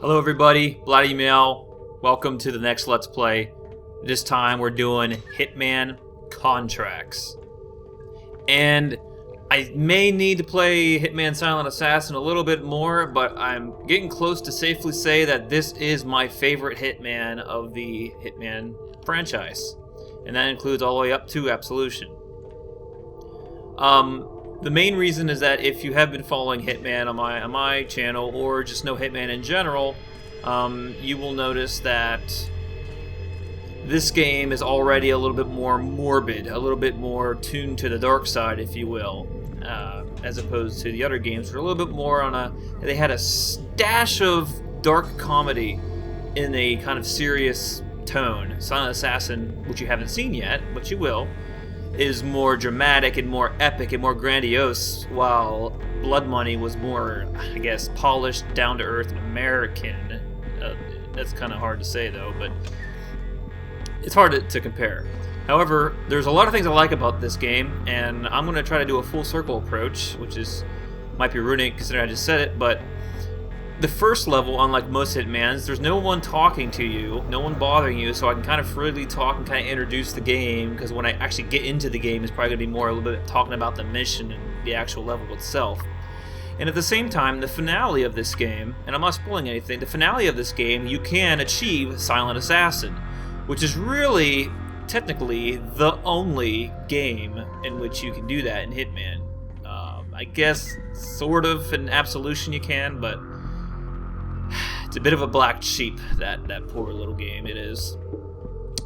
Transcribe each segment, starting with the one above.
Hello everybody, Blattymeow. Welcome to the next Let's Play. This time we're doing Hitman Contracts. And I may need to play Hitman Silent Assassin a little bit more, but I'm getting close to safely say that this is my favorite Hitman of the Hitman franchise. And that includes all the way up to Absolution. The main reason is that if you have been following Hitman on my channel, or just know Hitman in general, you will notice that this game is already a little bit more morbid, a little bit more tuned to the dark side, if you will, as opposed to the other games, which are a little bit more on a... They had a dash of dark comedy in a kind of serious tone. Silent Assassin, which you haven't seen yet, but you will, is more dramatic and more epic and more grandiose, while Blood Money was more, I guess, polished, down-to-earth American. That's kind of hard to say, though, but it's hard to compare. However, there's a lot of things I like about this game, and I'm going to try to do a full circle approach, which might be ruining it considering I just said it, but the first level, unlike most Hitmans, there's no one talking to you, no one bothering you, so I can kind of freely talk and kind of introduce the game, because when I actually get into the game, it's probably going to be more a little bit talking about the mission and the actual level itself. And at the same time, the finale of this game, and I'm not spoiling anything, the finale of this game, you can achieve Silent Assassin, which is really, technically, the only game in which you can do that in Hitman. I guess, sort of, in Absolution you can, but it's a bit of a black sheep, that poor little game it is.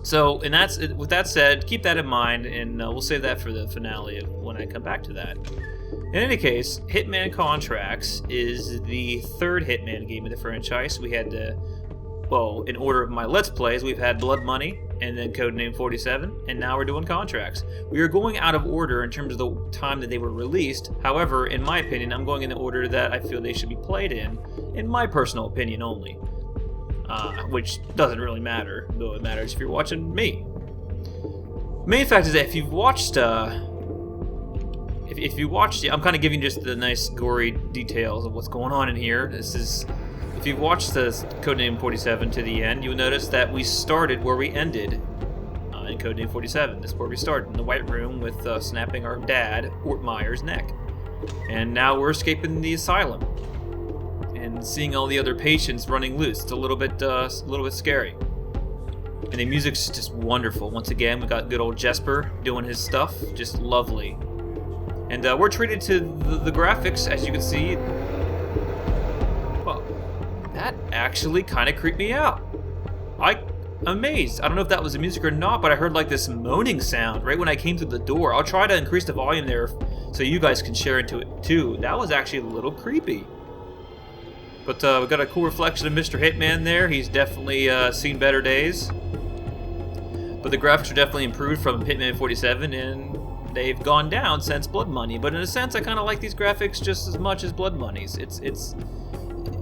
So, and with that said, keep that in mind, and we'll save that for the finale when I come back to that. In any case, Hitman Contracts is the third Hitman game of the franchise. We had well, in order of my Let's Plays, we've had Blood Money, and then Codename 47, and now we're doing Contracts. We are going out of order in terms of the time that they were released. However, in my opinion, I'm going in the order that I feel they should be played in my personal opinion only. Which doesn't really matter, though it matters if you're watching me. Main fact is that if you've watched, I'm kind of giving just the nice gory details of what's going on in here. If you've watched the Codename 47 to the end, you'll notice that we started where we ended in Codename 47. This is where we started, in the White Room with snapping our dad, Ortmeyer's neck. And now we're escaping the asylum and seeing all the other patients running loose. It's a little bit scary. And the music's just wonderful. Once again, we got good old Jesper doing his stuff, just lovely. And we're treated to the graphics, as you can see. Well, that actually kind of creeped me out. I'm amazed. I don't know if that was the music or not, but I heard like this moaning sound right when I came through the door. I'll try to increase the volume there so you guys can share into it too. That was actually a little creepy. But we got a cool reflection of Mr. Hitman there. He's definitely seen better days. But the graphics are definitely improved from Hitman 47, and they've gone down since Blood Money. But in a sense, I kind of like these graphics just as much as Blood Money's.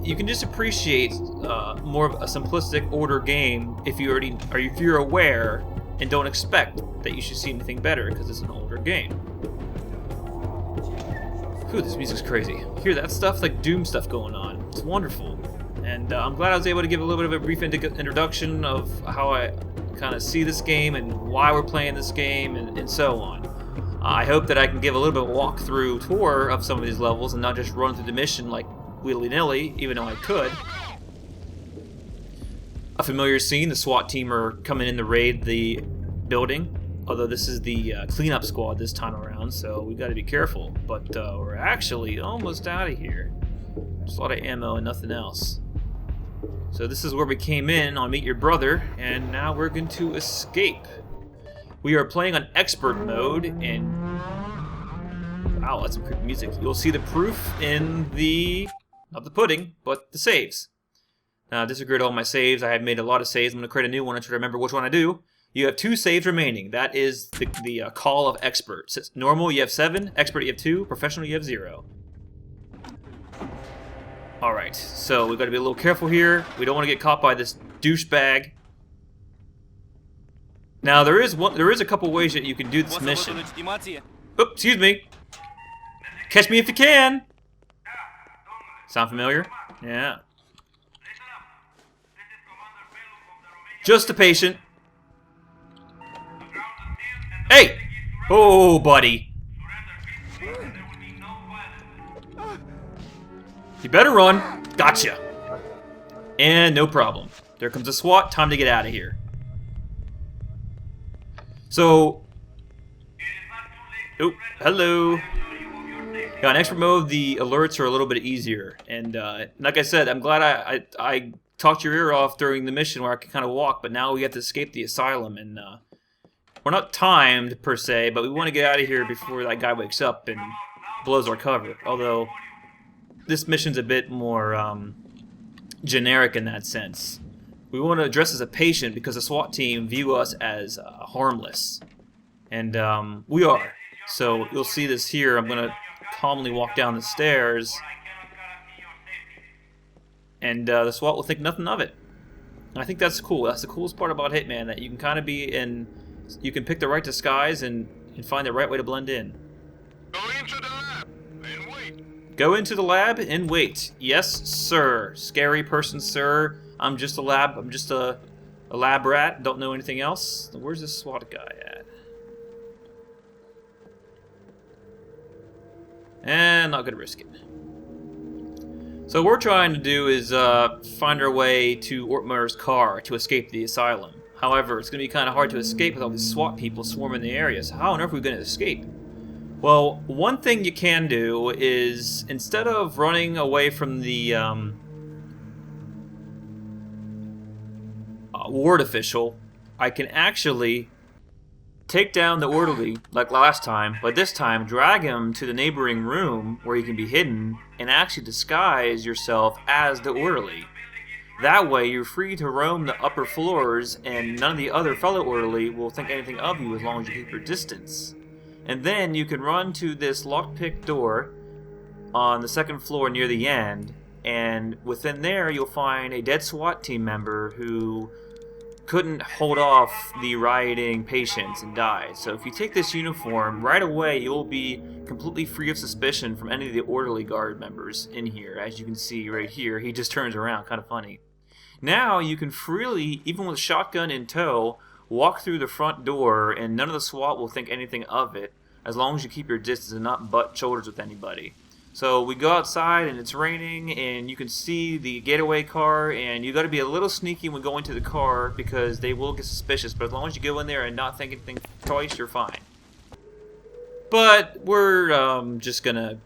You can just appreciate more of a simplistic order game if you're aware and don't expect that you should see anything better because it's an older game. Whew, this music's crazy. Hear that stuff? Like Doom stuff going on. It's wonderful. And I'm glad I was able to give a little bit of a brief introduction of how I kind of see this game and why we're playing this game and so on. I hope that I can give a little bit of a walkthrough tour of some of these levels and not just run through the mission like willy-nilly, even though I could. A familiar scene, the SWAT team are coming in to raid the building, although this is the cleanup squad this time around, so we got to be careful. But we're actually almost out of here. Just a lot of ammo and nothing else. So this is where we came in on Meet Your Brother, and now we're going to escape. We are playing on expert mode, and wow, that's some creepy music. You'll see the proof in not the pudding, but the saves. Now, disregard all my saves. I have made a lot of saves. I'm going to create a new one and try to remember which one I do. You have 2 saves remaining. That is the call of expert. So normal, you have 7. Expert, you have 2. Professional, you have 0. Alright, so we've got to be a little careful here. We don't want to get caught by this douchebag. Now, there is a couple ways that you can do this mission. Oops, excuse me. Catch me if you can. Sound familiar? Yeah. Just a patient. Hey! Oh, buddy. You better run. Gotcha. And no problem. There comes a SWAT. Time to get out of here. So... Oh, hello. Yeah, in expert mode, the alerts are a little bit easier. And like I said, I'm glad I talked your ear off during the mission where I could kind of walk, but now we have to escape the asylum. And we're not timed, per se, but we want to get out of here before that guy wakes up and blows our cover. Although, this mission's a bit more generic in that sense. We want to dress as a patient because the SWAT team view us as harmless. And we are. So you'll see this here. I'm going to calmly walk down the stairs. And the SWAT will think nothing of it. And I think that's cool. That's the coolest part about Hitman, that you can kind of be in... You can pick the right disguise and find the right way to blend in. Go into the lab and wait. Go into the lab and wait. Yes, sir. Scary person, sir. I'm just a lab rat. Don't know anything else. Where's this SWAT guy at? And not gonna risk it. So what we're trying to do is find our way to Ortmir's car to escape the asylum. However, it's going to be kind of hard to escape with all these SWAT people swarming the area. So how on earth are we going to escape? Well, one thing you can do is, instead of running away from the ward official, I can actually take down the orderly like last time, but this time drag him to the neighboring room where he can be hidden and actually disguise yourself as the orderly. That way you're free to roam the upper floors and none of the other fellow orderly will think anything of you as long as you keep your distance. And then you can run to this lockpick door on the second floor near the end, and within there you'll find a dead SWAT team member who couldn't hold off the rioting patients and died. So if you take this uniform, right away you'll be completely free of suspicion from any of the orderly guard members in here. As you can see right here, he just turns around, kind of funny. Now you can freely, even with a shotgun in tow, walk through the front door and none of the SWAT will think anything of it as long as you keep your distance and not butt shoulders with anybody. So we go outside and it's raining and you can see the getaway car, and you got to be a little sneaky when going to the car because they will get suspicious, but as long as you go in there and not think anything twice, you're fine. But we're just gonna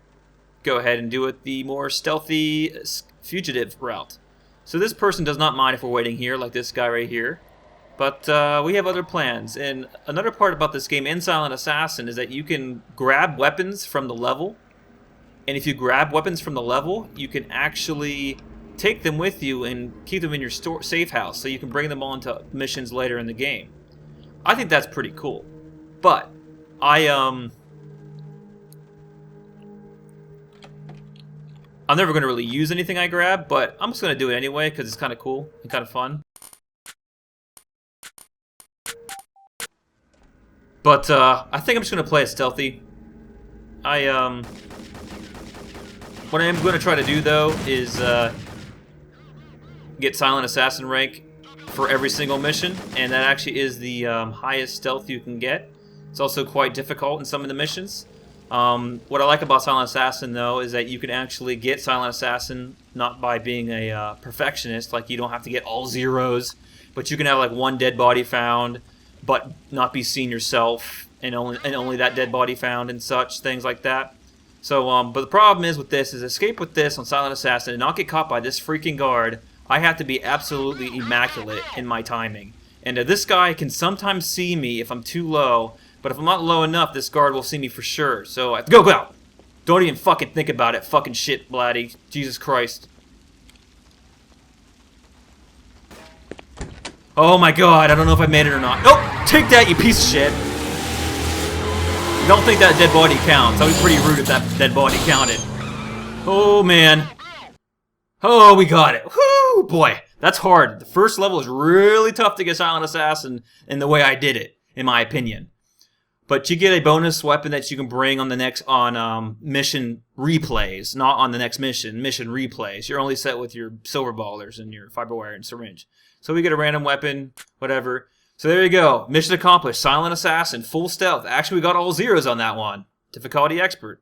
go ahead and do it the more stealthy fugitive route. So this person does not mind if we're waiting here, like this guy right here. But we have other plans. And another part about this game in Silent Assassin is that you can grab weapons from the level. And if you grab weapons from the level, you can actually take them with you and keep them in your safe house so you can bring them on to missions later in the game. I think that's pretty cool. But I'm never going to really use anything I grab, but I'm just going to do it anyway because it's kind of cool and kind of fun. But I think I'm just going to play it stealthy. What I am going to try to do, though, is get Silent Assassin rank for every single mission, and that actually is the highest stealth you can get. It's also quite difficult in some of the missions. What I like about Silent Assassin, though, is that you can actually get Silent Assassin not by being a perfectionist, like you don't have to get all zeros, but you can have like one dead body found, but not be seen yourself, and only that dead body found, and such things like that. So, but the problem is with this is escape with this on Silent Assassin and not get caught by this freaking guard. I have to be absolutely immaculate in my timing, and this guy can sometimes see me if I'm too low. But if I'm not low enough, this guard will see me for sure. So I have to go out. Don't even fucking think about it. Fucking shit, Blatty. Jesus Christ. Oh my god, I don't know if I made it or not. Nope! Take that, you piece of shit. Don't think that dead body counts. That would be pretty rude if that dead body counted. Oh man. Oh, we got it. Whoo, boy. That's hard. The first level is really tough to get Silent Assassin in the way I did it, in my opinion. But you get a bonus weapon that you can bring on the next mission replays, not on the next mission replays. You're only set with your silver ballers and your fiber wire and syringe. So we get a random weapon, whatever. So there you go. Mission accomplished. Silent Assassin, full stealth. Actually, we got all zeros on that one. Difficulty expert.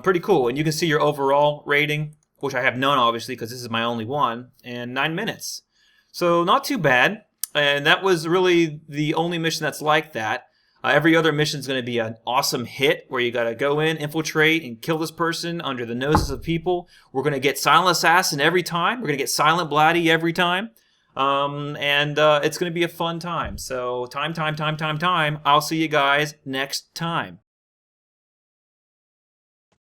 Pretty cool. And you can see your overall rating, which I have none, obviously, because this is my only one, and 9 minutes. So not too bad. And that was really the only mission that's like that. Every other mission is going to be an awesome hit where you got to go in, infiltrate, and kill this person under the noses of people. We're going to get Silent Assassin every time. We're going to get Silent Blatty every time. It's going to be a fun time. So time. I'll see you guys next time.